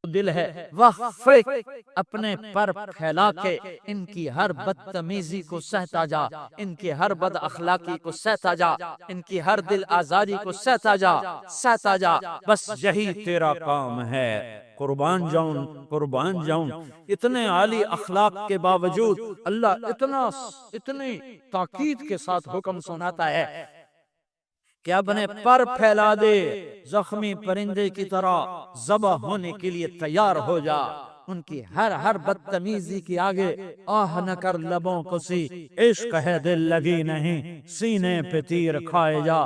دل ہے وَخْفِق، اپنے پر پھیلا کے ان کی ہر بدتمیزی کو سہتا جا، ان کی ہر بد اخلاقی کو سہتا جا، ان کی ہر دل آزاری کو سہتا جا، بس یہی تیرا کام ہے۔ قربان جاؤں اتنے عالی اخلاق کے باوجود اللہ اتنی تاکید کے ساتھ حکم سناتا ہے کہ اپنے پر پھیلا دے، زخمی پرندے کی طرح ذبح ہونے کے لیے تیار ہو جا، ان کی ہر بدتمیزی کی آگے آہ نہ کر لبوں کو سی، عشق ہے دل لگی نہیں، سینے پہ تیر کھائے جا،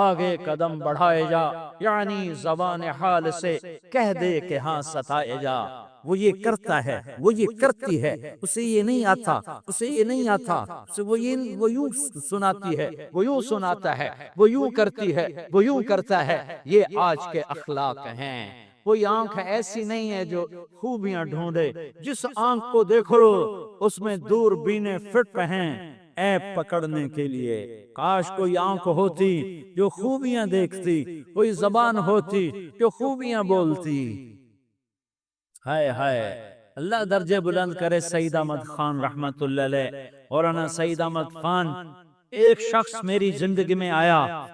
آگے قدم بڑھائے جا، یعنی زبان حال سے کہہ دے کہ ہاں ستائے جا۔ وہ یہ کرتا ہے، وہ یہ کرتی ہے، اسے یہ نہیں آتا، اسے یہ نہیں آتا، وہ یوں سناتی ہے، وہ یوں سناتا ہے، وہ یوں کرتی ہے، وہ یوں کرتا ہے۔ یہ آج کے اخلاق ہیں۔ کوئی آنکھ ایسی نہیں ہے جو خوبیاں ڈھونڈے، جس آنکھ کو دیکھ لو اس میں دوربینیں فٹ ہیں عیب پکڑنے کے لیے۔ کاش کوئی آنکھ ہوتی جو خوبیاں دیکھتی، کوئی زبان ہوتی جو خوبیاں بولتی۔ ہائے ہائے، اللہ درجے بلند کرے سید احمد خان رحمت اللہ علیہ۔ مولانا سید احمد خان، ایک شخص میری زندگی میں آیا،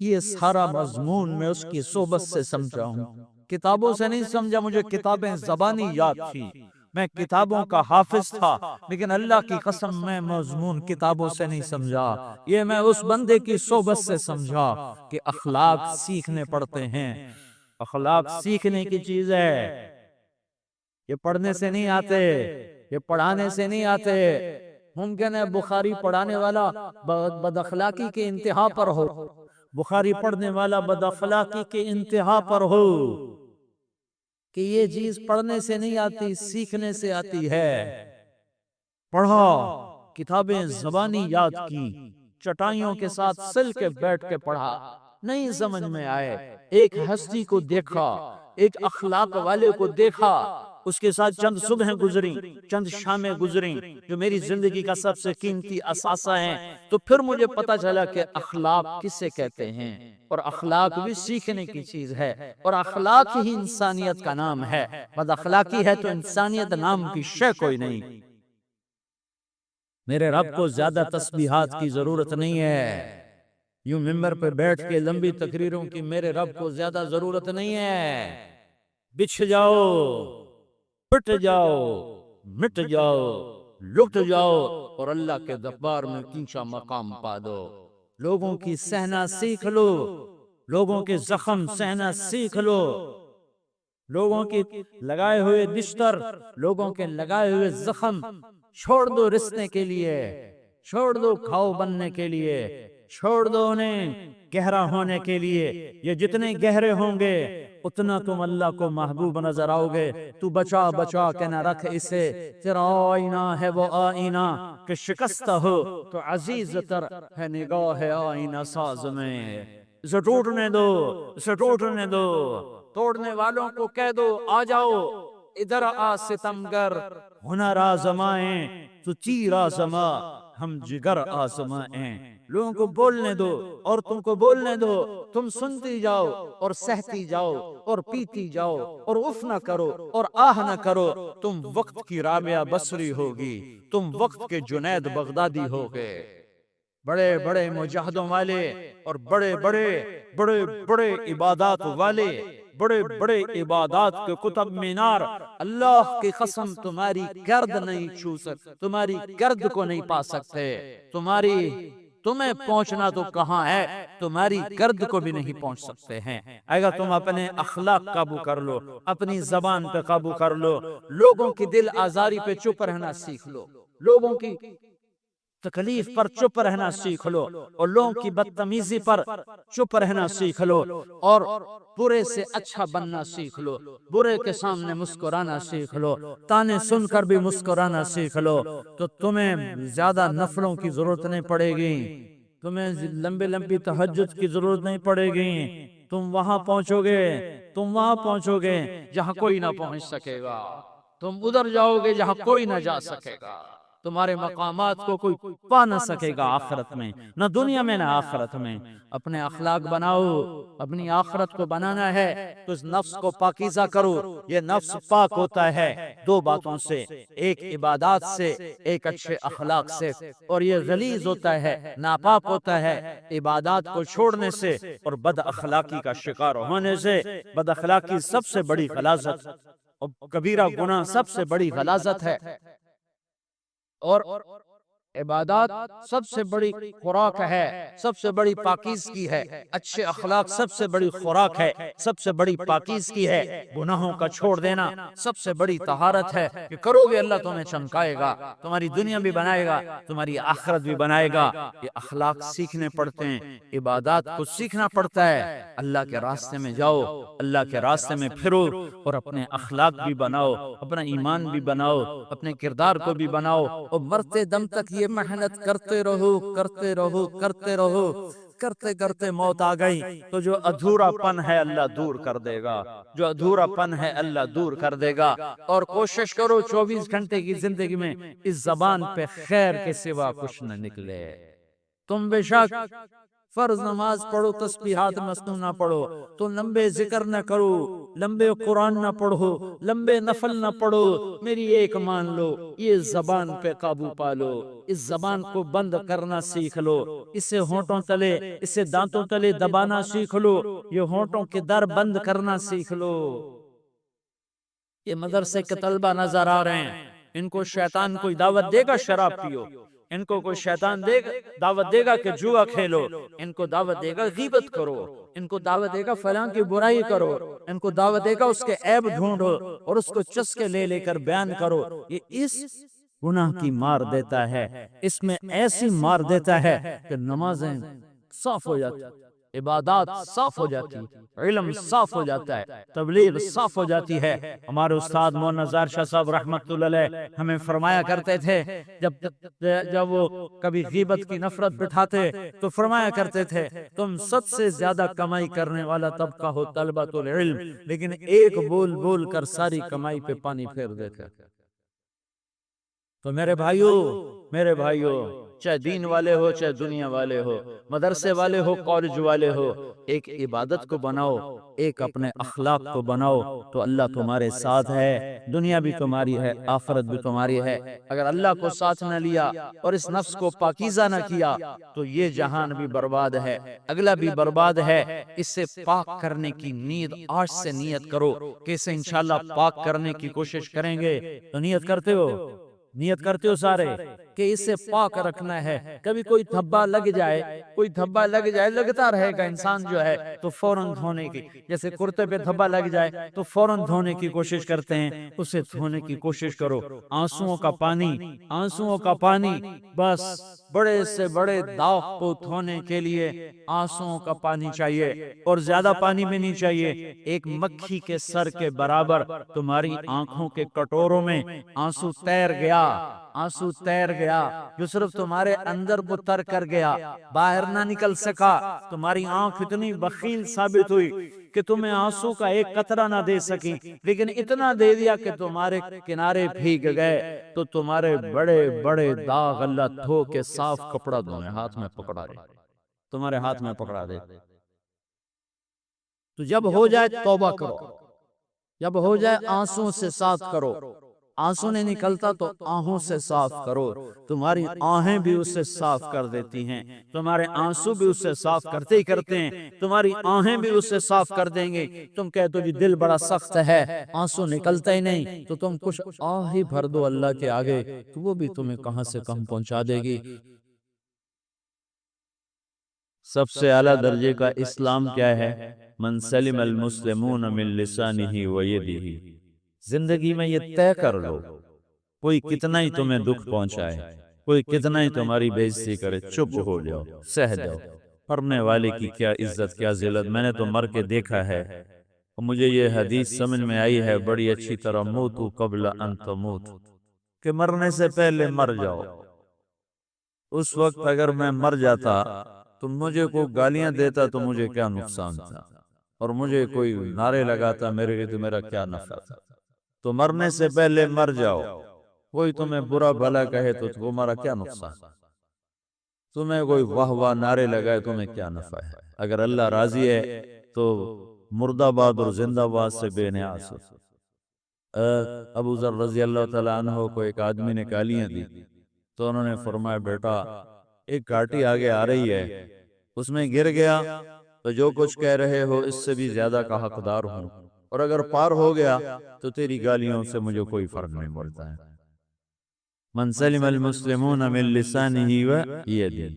یہ سارا مضمون میں اس کی صحبت سے سمجھا ہوں، کتابوں سے نہیں سمجھا، مجھے کتابیں زبانی یاد تھی، میں کتابوں کا حافظ تھا، لیکن اللہ کی قسم میں مضمون کتابوں سے نہیں سمجھا، یہ میں اس بندے کی صحبت سے سمجھا کہ اخلاق سیکھنے پڑتے ہیں۔ اخلاق سیکھنے کی چیز ہے، یہ پڑھنے سے نہیں آتے، یہ پڑھانے سے نہیں آتے۔ ممکن ہے بخاری پڑھانے والا بد اخلاقی کے انتہا پر ہو، بخاری پڑھنے والا بد اخلاقی کے انتہا پر ہو، کہ یہ چیز پڑھنے سے نہیں آتی، سیکھنے سے آتی ہے۔ پڑھا، کتابیں زبانی یاد کی، چٹائیوں کے ساتھ سل کے بیٹھ کے پڑھا، نہیں سمجھ میں آئے، ایک ہستی کو دیکھا، ایک اخلاق والے کو دیکھا، اس کے ساتھ چند صبحیں گزریں، چند شامیں گزریں جو میری زندگی کا سب سے قیمتی اثاثہ ہیں، تو پھر مجھے پتا چلا کہ اخلاق کسے کہتے ہیں، اور اخلاق بھی سیکھنے کی چیز ہے، اور اخلاق ہی انسانیت کا نام ہے۔ بد اخلاقی ہے تو انسانیت نام کی شے کوئی نہیں۔ میرے رب کو زیادہ تسبیحات کی ضرورت نہیں ہے، یوں ممبر پہ بیٹھ کے لمبی تقریروں کی میرے رب کو زیادہ ضرورت نہیں ہے۔ بچھ جاؤ، پٹ جاؤ، مٹ جاؤ، لٹ جاؤ، اور اللہ کے دربار میں اونچا مقام پا دو۔ لوگوں کی سہنا سیکھ لو، لوگوں کے زخم سہنا سیکھ لو، لوگوں کے لگائے ہوئے بستر، لوگوں کے لگائے ہوئے زخم چھوڑ دو رسنے کے لیے، چھوڑ دو کھاؤ بننے کے لیے، چھوڑ دو انہیں گہرا ہونے کے لیے۔ یہ جتنے گہرے ہوں گے اتنا تم اللہ کو محبوب نظر آؤ گے۔ تو بچا بچا کے نہ رکھ اسے، تیرا آئینہ ہے وہ آئینہ کہ شکستہ ہو تو عزیز تر ہے نگاہ آئینہ ساز میں۔ اسے ٹوٹنے دو، اسے ٹوٹنے دو، توڑنے والوں کو کہہ دو آ جاؤ ادھر آ ستمگر، ہنر آزمائیں تو تیر آزما، ہم جگر آزمائیں۔ لوگوں کو بولنے دو، عورتوں کو بولنے دو، تم سنتی جاؤ اور سہتی جاؤ اور پیتی جاؤ اور اف نہ کرو اور آہ نہ کرو۔ تم وقت کی رابعہ بصری ہوگی، تم وقت کے جنید بغدادی ہوگے۔ بڑے بڑے مجاہدوں والے اور بڑے بڑے عبادات والے، بڑے بڑے عبادات کے قطب مینار، اللہ کی قسم تمہاری گرد نہیں چھو سکتے، تمہاری گرد کو نہیں پا سکتے۔ تمہیں پہنچنا تو کہاں ہے، تمہاری گرد کو بھی نہیں پہنچ سکتے ہیں۔ اگر تم اپنے اخلاق قابو کر لو، اپنی زبان پہ قابو کر لو، لوگوں کی دل آزاری پہ چپ رہنا سیکھ لو، لوگوں کی تکلیف پر چپ رہنا سیکھ لو، اور لوگوں کی بدتمیزی پر چپ رہنا سیکھ لو، اور برے سے اچھا بننا سیکھ لو، برے کے سامنے مسکرانا سیکھ لو، تانے سن کر بھی مسکرانا سیکھ لو، تو تمہیں زیادہ نفلوں کی ضرورت نہیں پڑے گی، تمہیں لمبی تہجد کی ضرورت نہیں پڑے گی۔ تم وہاں پہنچو گے، تم وہاں پہنچو گے جہاں کوئی نہ پہنچ سکے گا، تم ادھر جاؤ گے جہاں کوئی نہ جا سکے گا۔ تمہارے مقامات کو کوئی پا نہ سکے گا آخرت میں، نہ دنیا میں نہ آخرت میں۔ اپنے اخلاق بناؤ، اپنی آخرت کو بنانا ہے تو اس نفس کو پاکیزہ کرو۔ یہ نفس پاک ہوتا ہے دو باتوں سے، ایک عبادات سے، ایک اچھے اخلاق سے، اور یہ غلیظ ہوتا ہے، ناپاک ہوتا ہے عبادات کو چھوڑنے سے اور بد اخلاقی کا شکار ہونے سے۔ بد اخلاقی سب سے بڑی غلاظت اور کبیرہ گناہ سب سے بڑی غلاظت ہے، اور عبادات سب سے بڑی خوراک ہے، سب سے بڑی پاکیزگی ہے۔ اچھے اخلاق سب سے بڑی خوراک ہے، سب سے بڑی پاکیزگی ہے۔ گناہوں کا چھوڑ دینا سب سے بڑی طہارت ہے کہ کرو گے اللہ تمہیں چمکائے گا، تمہاری دنیا بھی بنائے گا، تمہاری آخرت بھی بنائے گا۔ یہ اخلاق سیکھنے پڑتے ہیں، عبادات کو سیکھنا پڑتا ہے۔ اللہ کے راستے میں جاؤ، اللہ کے راستے میں پھرو، اور اپنے اخلاق بھی بناؤ، اپنا ایمان بھی بناؤ، اپنے کردار کو بھی بناؤ، اور مرتے دم تک یہ محنت کرتے رہو، کرتے رہو، کرتے رہو۔ کرتے کرتے موت آ گئی تو جو ادھورا پن ہے اللہ دور کر دے گا، جو ادھورا پن ہے اللہ دور کر دے گا۔ اور کوشش کرو 24 گھنٹے کی زندگی میں اس زبان پہ خیر کے سوا کچھ نہ نکلے۔ تم بے شک فرض نماز پڑھو، تسبیحات مسنون نہ پڑھو، تو لمبے ذکر نہ کرو، لمبے قرآن نہ پڑھو، لمبے نفل نہ پڑھو، میری ایک مان لو، یہ زبان پہ قابو پالو، اس زبان کو بند کرنا سیکھ لو، اسے ہونٹوں تلے، اسے دانتوں تلے دبانا سیکھ لو، یہ ہونٹوں کے در بند کرنا سیکھ لو۔ یہ مدرسے کے طلبہ نظر آ رہے ہیں، ان کو شیطان کوئی دعوت دے گا شراب پیو، ان کو کوئی شیطان دعوت دے گا کہ جوا کھیلو، ان کو دعوت دے گا غیبت کرو، ان کو دعوت دے گا فلاں کی برائی کرو، ان کو دعوت دے گا اس کے عیب ڈھونڈو اور اس کو چسکے لے لے کر بیان کرو۔ یہ اس گناہ کی مار دیتا ہے، اس میں ایسی مار دیتا ہے کہ نمازیں صاف ہو جاتی، عبادات صاف ہو جاتی، علم صاف ہو جاتا ہے، تبلیغ صاف ہو جاتی ہے۔ ہمارے استاد مولانا زار شاہ صاحب رحمت اللہ علیہ ہمیں فرمایا کرتے تھے، جب وہ کبھی غیبت کی نفرت بٹھاتے تو فرمایا کرتے تھے، تم سب سے زیادہ کمائی کرنے والا طبقہ ہو طلبۃ العلم، لیکن ایک بول بول کر ساری کمائی پہ پانی پھیر دیتے۔ تو میرے بھائیوں، چاہے دین والے ہو چاہے دنیا والے ہو، مدرسے والے ہو کالج والے ہو، ایک عبادت کو بناؤ، ایک اپنے اخلاق کو بناؤ، تو اللہ تمہارے ساتھ ہے، دنیا بھی تمہاری ہے، آخرت بھی تمہاری ہے۔ اگر اللہ کو ساتھ نہ لیا اور اس نفس کو پاکیزہ نہ کیا تو یہ جہان بھی برباد ہے، اگلا بھی برباد ہے۔ اس سے پاک کرنے کی نیت آج سے نیت کرو کہ اسے انشاءاللہ پاک کرنے کی کوشش کریں گے۔ تو نیت کرتے ہو؟ نیت کرتے ہو سارے کہ اسے پاک رکھنا ہے؟ کبھی کوئی دھبا لگ جائے، لگتا رہے گا، انسان جو ہے تو فوراً دھونے کی، جیسے کرتے پہ دھبا لگ جائے تو فوراً دھونے کی کوشش کرتے ہیں، اسے دھونے کی کوشش کرو۔ آنسوؤں کا پانی، بس بڑے سے بڑے داغ کو دھونے کے لیے آنسوؤں کا پانی چاہیے، اور زیادہ پانی بھی نہیں چاہیے۔ ایک مکھی کے سر کے برابر تمہاری آنکھوں کے کٹوروں میں آنسو تیر گیا، جو صرف تمہارے اندر کو تر کر گیا، باہر نہ نکل سکا۔ تمہاری آنکھ اتنی بخیل ثابت ہوئی کہ تمہیں آنسو کا ایک قطرہ نہ دے سکی، لیکن اتنا دے دیا کہ تمہارے کنارے بھیگ گئے۔ تو تمہارے بڑے بڑے داغ اللہ دھو کے صاف کپڑا تمہیں ہاتھ میں پکڑا دے، تمہارے ہاتھ میں پکڑا دے۔ تو جب ہو جائے توبہ کرو، جب ہو جائے آنسوں سے صاف کرو، آنسو نہیں نکلتا تو آہوں سے صاف کرو، تمہاری آہیں بھی اسے صاف کر دیتی ہیں، تمہارے آنسو بھی اسے صاف کرتے ہی کرتے ہیں، تمہاری آہیں بھی اسے صاف کر دیں گے۔ تم کہتے ہو جی دل بڑا سخت ہے، آنسو نکلتا ہی نہیں، تو تم کچھ آہ ہی بھر دو اللہ کے آگے، تو وہ بھی تمہیں کہاں سے کہاں پہنچا دے گی۔ سب سے اعلیٰ درجے کا اسلام کیا ہے؟ من سلم المسلمون من لسانہ و یدہ۔ زندگی میں یہ طے کر لو، کوئی کتنا ہی تمہیں دکھ پہنچائے، کوئی کتنا ہی تمہاری بےعزتی کرے، چپ ہو جاؤ، سہ جاؤ۔ مرنے والے کی کیا عزت کیا ذلت، میں نے تو مر کے دیکھا ہے، اور مجھے یہ حدیث سمجھ میں آئی ہے بڑی اچھی طرح، موتو قبل ان تموت، کہ مرنے سے پہلے مر جاؤ۔ اس وقت اگر میں مر جاتا تو مجھے کوئی گالیاں دیتا تو مجھے کیا نقصان تھا، اور مجھے کوئی نعرے لگاتا میرے لیے تو میرا کیا نفع تھا۔ تو مرنے سے پہلے مر جاؤ، کوئی تمہیں برا بھلا کہے تو تمہارا کیا نقصان؟ تمہیں کوئی واہ واہ نعرے لگائے تمہیں کیا نفع ہے؟ اگر اللہ راضی ہے تو مرد آباد اور زندہ آباد سے بے نیاز ہو۔ ابو ذر رضی اللہ تعالیٰ عنہ کو ایک آدمی نے گالیاں دی تو انہوں نے فرمایا بیٹا ایک گھاٹی آگے آ رہی ہے، اس میں گر گیا تو جو کچھ کہہ رہے ہو اس سے بھی زیادہ کا حقدار ہوں، اور اگر پار ہو گیا تو تیری گالیوں سے مجھے کوئی فرق نہیں پڑتا ہے۔ من سلم المسلمون من لسانہ و یدہ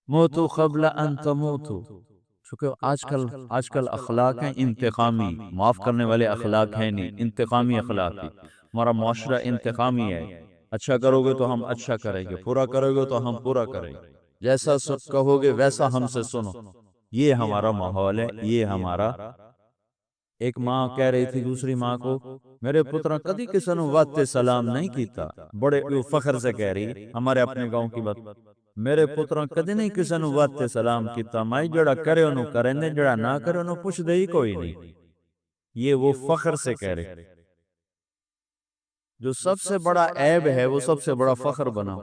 موتوا قبل ان تموتوا۔ چونکہ آج کل اخلاق ہیں انتقامی، معاف کرنے والے اخلاق ہیں نہیں، انتقامی اخلاق ہیں۔ ہمارا معاشرہ انتقامی ہے، اچھا کرو گے تو ہم اچھا کریں گے، پورا کرو گے تو ہم پورا کریں گے، جیسا کہو گے ویسا ہم سے سنو۔ یہ ہمارا ماحول ہے، یہ ہمارا۔ ایک ماں کہہ رہی تھی دوسری ماں کو، میرے پترا کدی کسی نے واسطے سلام نہیں کیتا، بڑے فخر سے کہہ رہی، ہمارے اپنے گاؤں کی بات، میرے پترا کدی نہیں کسی نے واسطے سلام کیتا، مائی جڑا کرے انہوں کریں دے، جڑا نہ کرے انہوں پوچھ دے ہی کوئی نہیں۔ یہ وہ فخر سے کہہ رہے، جو سب سے بڑا عیب ہے وہ سب سے بڑا فخر بنا۔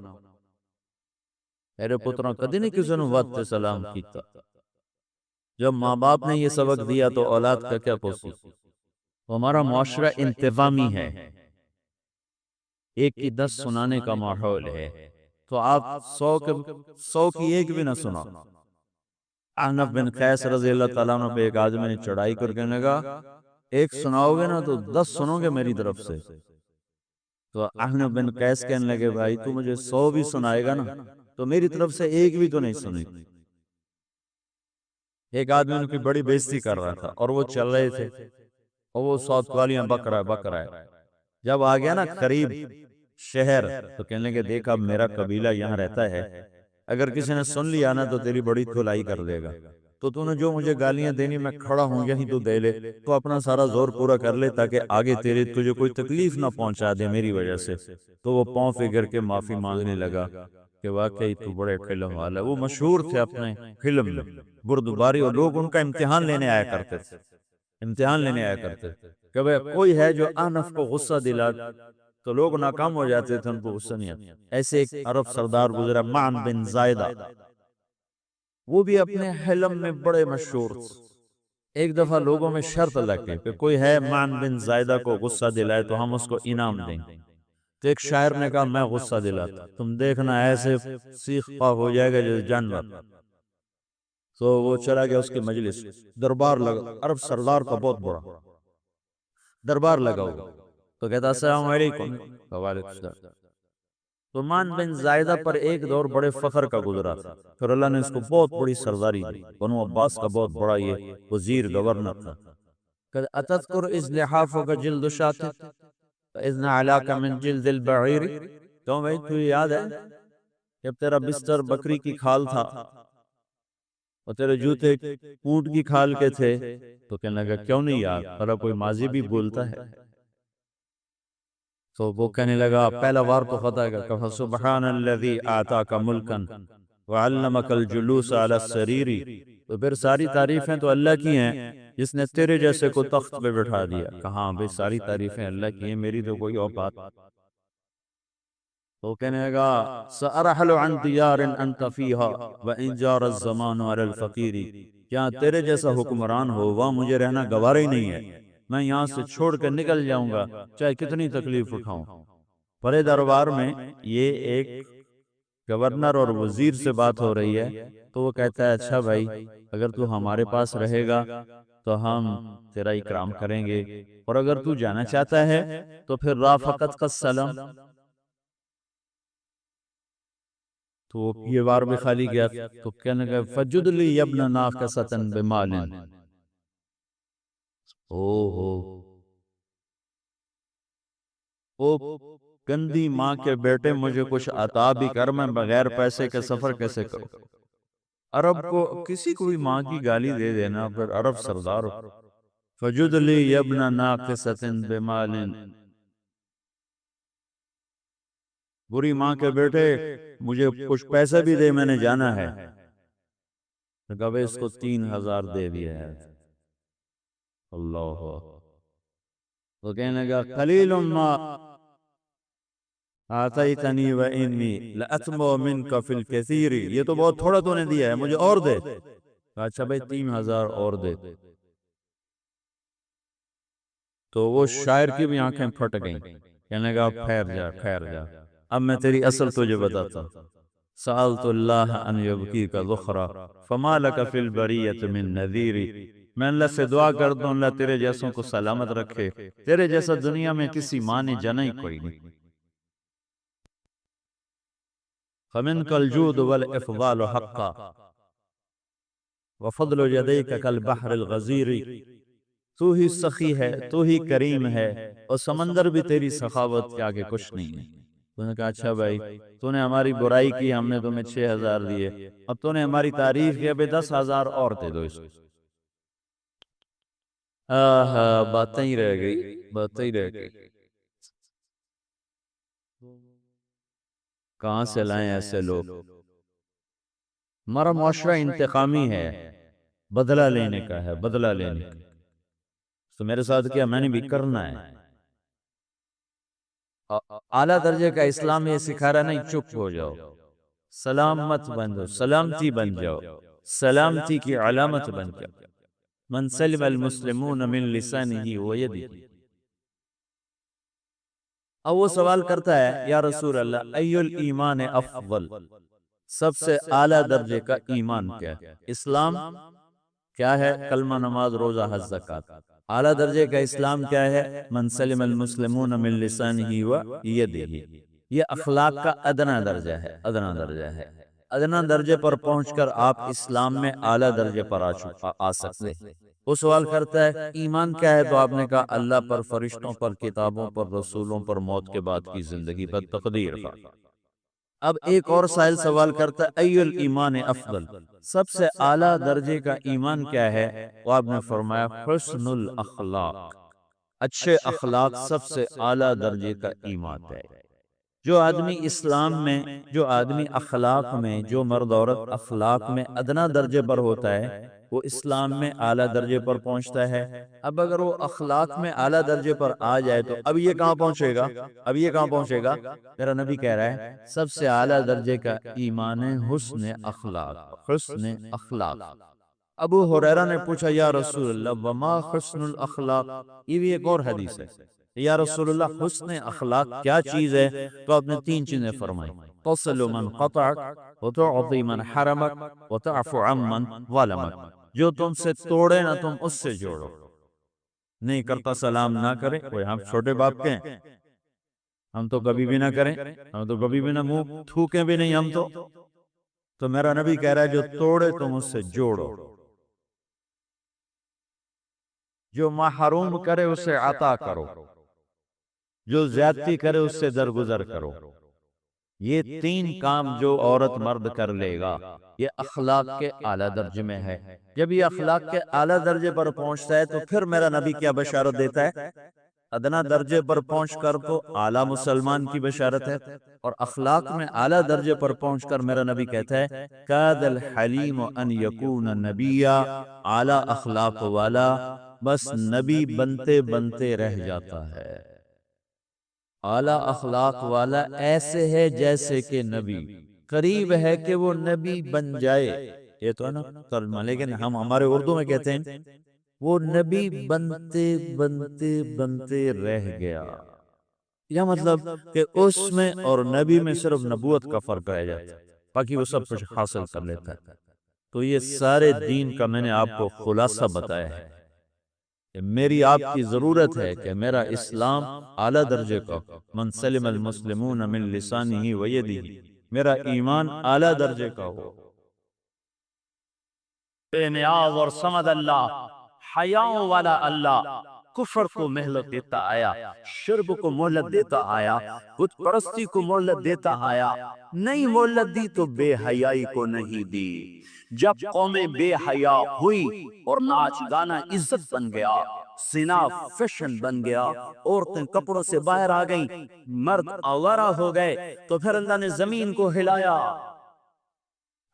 میرے پترا کدی نہیں کسی نے واسطے سلام کیتا۔ جب ماں باپ نے یہ سبق دیا تو اولاد کا کیا پوچھی؟ ہمارا معاشرہ انتظامی ہے، ایک کی 10 سنانے کا ماحول ہے، تو آپ 100 کی ایک بھی نہ سنا۔ احنف بن قیس رضی اللہ تعالیٰ عنہ پہ ایک آدمی نے چڑھائی کر کے لگا، ایک سناؤ گے نا تو 10 سنو گے میری طرف سے۔ تو احنف بن قیس کہنے لگے بھائی تو مجھے 100 بھی سنائے گا نا تو میری طرف سے ایک بھی تو نہیں سنی۔ ایک آدمی ان کی بڑی بےزتی کر رہا تھا اور وہ چل رہے تھے اور وہ سوت والیاں بک رہا ہے۔ جب آ گیا نا قریب شہر تو کہنے لگے دیکھا میرا قبیلہ یہاں رہتا ہے، اگر کسی نے سن لیا نا تو تیری بڑی دھلائی کر دے گا، تو نے جو مجھے گالیاں دینی میں کھڑا ہوں یہیں تو دے لے، تو اپنا سارا زور پورا کر لے تاکہ آگے تجھے کوئی تکلیف نہ پہنچا دے میری وجہ سے۔ تو وہ پاؤں پھر کے معافی مانگنے لگا کہ واقعی تو بڑے فلم والا، وہ مشہور تھے اپنے فلم میں بردباری، اور لوگ ان کا امتحان لینے آیا کرتے تھے، امتحان لینے آیا کرتے تھے کہ بھئی کوئی ہے جو احنف کو غصہ دلا، تو لوگ ناکام ہو جاتے تھے، ان کو غصہ نہیں آتا۔ ایسے ایک عرب سردار گزرا معن بن زائدہ، وہ بھی اپنے حلم میں بڑے مشہور تھے۔ ایک دفعہ لوگوں میں شرط لگی کہ کوئی ہے معن بن زائدہ کو غصہ دلائے تو ہم اس کو انعام دیں گے۔ تو ایک شاعر نے کہا میں غصہ دلاتا، تم دیکھنا ایسے سیخ پا ہو جائے گا جیسے جانور۔ تو وہ چلا گیا اس کے مجلس، دربار لگا، عرب سردار کا بہت بڑا دربار لگا ہوا، تو کہتا السلام علیکم، وعلیکم السلام۔ تو معن بن زائدہ پر ایک دور بڑے فخر کا گزرا تھا، پھر اللہ نے اس کو بہت بڑی سرداری دی، بنو عباس کا بہت بڑا یہ وزیر گورنر تھا۔ کہ اتذکر اذ لحافک جلد شاتت اذن علاک من جلد البعیر، کیوں بھائی تو یاد ہے جب تیرا بستر بکری کی کھال تھا اور تیرے جوتے اونٹ کی کھال کے تھے؟ تو کہنے لگا کیوں نہیں یاد، بھلا کوئی ماضی بھی بھولتا ہے؟ تو وہ کہنے لگا پہلا وار تو خطا ہے کہ فسبحان الذی آتاک ملکا وعلمک الجلوس علی السریر، تو پھر ساری تعریفیں تو اللہ کی ہیں جس نے تیرے جیسے کو تخت پہ بٹھا دیا۔ کہاں بھئی ساری تعریفیں اللہ کی ہیں، میری تو کوئی اوقات۔ تو کہنے لگا سأرحل عن دیار انت فیہا وان جار الزمان علی الفقیر، کیا تیرے جیسا حکمران ہو وہاں مجھے رہنا گوارا ہی نہیں ہے، میں یہاں سے چھوڑ کر نکل جاؤں گا چاہے کتنی تکلیف اٹھاؤں۔ بڑے دربار میں یہ ایک گورنر اور وزیر سے بات ہو رہی ہے، تو وہ کہتا ہے اچھا بھائی اگر تو ہمارے پاس رہے گا تو ہم تیرا اکرام کریں گے، اور اگر تو جانا چاہتا ہے تو پھر رافقت کا سلام۔ تو یہ وار بھی خالی گیا، تو کہنے گئے فجد لی یبن ناقصتن بمالن، او گندی ماں کے بیٹے مجھے کچھ عطا بھی کر، میں بغیر پیسے کے سفر کیسے کروں؟ عرب کو کسی کو بھی ماں کی گالی دے دینا، پھر عرب سردار ہو۔ فجد لی یبن ناقصتن بمالن، بری ماں کے بیٹے مجھے کچھ پیسے بھی دے، میں نے جانا ہے۔ کہا اس کو 3000 دے دیا ہے۔ اللہ، تو کہنے لگا قلیل ما آتیتنی و انی لأطمع منک فی الکثیر، یہ تو بہت تھوڑا تو نے دیا ہے، مجھے اور دے۔ اچھا بھائی 3000 اور دے۔ تو وہ شاعر کی بھی آنکھیں پھٹ گئیں، کہنے لگا ٹھہر جا ٹھہر جا، اب میں تیری اصل تجھے بتاتا ہوں۔ سألت اللہ ان یبکیک ذخرا فما لک فی البریۃ من نذیر، میں اللہ سے دعا کرتا ہوں اللہ تیرے جیسوں کو سلامت رکھے، تیرے جیسا دنیا میں کسی معنی جنا ہی کوئی نہیں۔ فمنک الجود والافضال حقا وفضل یدیک کالبحر الغزیر، تو ہی سخی ہے، تو ہی کریم ہے، اور سمندر بھی تیری سخاوت کے آگے کچھ نہیں ہے۔ تو نے کہا اچھا بھائی تو نے ہماری برائی کی، ہم نے تمہیں 6000 دیے، اب تو نے ہماری تعریف کی، ابھی 10,000 اور دے دو اس کو۔ باتیں ہی رہ گئی، باتیں ہی رہ گئی۔ کہاں سے لائیں ایسے لوگ؟ ہمارا معاشرہ انتقامی ہے، بدلہ لینے کا ہے، بدلہ لینے کا۔ تو میرے ساتھ کیا میں نے بھی کرنا ہے۔ اعلیٰ درجے کا اسلام یہ سکھا رہا نہیں چپ ہو جاؤ، سلام مت بن جاؤ، سلامتی بن جاؤ، سلامتی کی علامت بن جاؤ۔ من سلم المسلمون من لسانہ ویدہ۔ اب وہ سوال کرتا ہے یا رسول اللہ ای الایمان افضل، سب سے اعلیٰ درجے کا ایمان کیا ہے؟ اسلام کیا ہے؟ کلمہ، نماز، روزہ، حج، زکوٰۃ۔ اعلیٰ درجے کا اسلام کیا ہے؟ من سلم المسلمون من لسانہ ویدہ۔ یہ اخلاق کا ادنا درجہ ہے، ادنا درجہ ہے۔ ادنا درجے پر پہنچ کر آپ اسلام میں اعلیٰ درجے پر آ سکتے ہیں۔ وہ سوال کرتا ہے ایمان کیا ہے؟ تو آپ نے کہا اللہ پر، فرشتوں پر، کتابوں پر، رسولوں پر، موت کے بعد کی زندگی پر، تقدیر پر۔ اب ایک اور سائل سوال کرتا ہے ای الایمان افضل، سب سے اعلیٰ درجے کا ایمان کیا ہے؟ وہ آپ نے فرمایا حسن الاخلاق، اچھے اخلاق سب سے اعلیٰ درجے کا ایمان ہے۔ جو آدمی اسلام میں، جو آدمی اخلاق میں، جو مرد عورت اخلاق میں ادنا درجے پر ہوتا ہے وہ اسلام میں اعلیٰ درجے پر پہنچتا ہے۔ اب اگر وہ اخلاق میں اعلیٰ درجے پر آ جائے تو اب یہ کہاں پہنچے گا؟ اب یہ کہاں پہنچے گا؟ میرا نبی کہہ رہا ہے سب سے اعلیٰ درجے کا ایمان ہے حسن اخلاق، حسن اخلاق۔ ابو ہریرہ نے پوچھا یا رسول اللہ وما حسن الاخلاق، یہ بھی ایک اور حدیث ہے، یا رسول اللہ حسن اخلاق کیا چیز ہے؟ تو آپ نے 3 چیزیں فرمائی، تصل من قطعک وتعطی من حرمک وتعفو عمن ظلمک، جو تم سے توڑے نہ تم اس سے جوڑو۔ نہیں کرتا سلام نہ کرے، کوئی ہم چھوٹے باپ کے ہیں، ہم تو کبھی بھی نہ کریں، ہم تو کبھی بھی نہ منہ تھوکیں بھی نہیں ہم تو میرا نبی کہہ رہا ہے جو توڑے تم اس سے جوڑو، جو محروم کرے اسے عطا کرو، جو زیادتی کرے اس سے درگزر کرو۔ یہ 3 کام جو عورت مرد کر لے گا یہ اخلاق کے اعلیٰ درجے میں ہے۔ جب یہ اخلاق کے اعلیٰ درجے پر پہنچتا ہے تو پھر میرا نبی کیا بشارت دیتا ہے؟ ادنا درجے پر پہنچ کر تو اعلیٰ مسلمان کی بشارت ہے، اور اخلاق میں اعلیٰ درجے پر پہنچ کر میرا نبی کہتا ہے کاد الحلیم ان یکون نبیا، اعلیٰ اخلاق والا بس نبی بنتے بنتے رہ جاتا ہے۔ اعلیٰ اخلاق والا ایسے ہے جیسے کہ نبی، قریب ہے کہ وہ نبی بن جائے، یہ تو ہے نا ترجمہ، لیکن ہم ہمارے اردو میں کہتے ہیں وہ نبی بنتے بنتے بنتے رہ گیا۔ یہ مطلب کہ اس میں اور نبی میں صرف نبوت کا فرق رہ جاتا ہے، باقی وہ سب کچھ حاصل کر لیتا ہے۔ تو یہ سارے دین کا میں نے آپ کو خلاصہ بتایا ہے کہ میری آپ کی ضرورت ہے کہ میرا اسلام اعلیٰ درجے کا، من سلم المسلمون من لسانہ ویدہ، میرا ایمان اعلیٰ درجے کا ہو۔ بے نیاز اور صمد اللہ، حیاؤں والا اللہ، کفر کو مہلت دیتا آیا، شرک کو مہلت دیتا آیا، بت پرستی کو مہلت دیتا آیا، نہیں مہلت دی تو بے حیائی کو نہیں دی۔ جب قومیں بے حیا ہوئی اور ناچ گانا عزت بن گیا، زنا فیشن بن گیا، عورتیں کپڑوں سے باہر آ گئیں، مرد آوارہ ہو گئے، تو پھر اللہ نے زمین کو ہلایا۔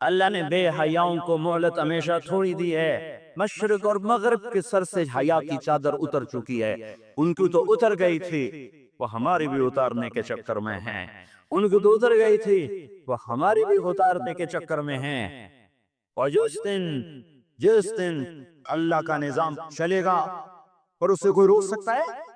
اللہ نے بے حیاؤں کو مہلت ہمیشہ تھوڑی دی ہے۔ مشرق اور مغرب کے سر سے حیا کی چادر اتر چکی ہے، ان کی تو اتر گئی تھی، وہ ہماری بھی اتارنے کے چکر میں ہیں، ان کی تو اتر گئی تھی، وہ ہماری بھی اتارنے کے چکر میں ہیں۔ اور جس دن اللہ کا نظام چلے گا اور اسے کوئی روک سکتا ہے؟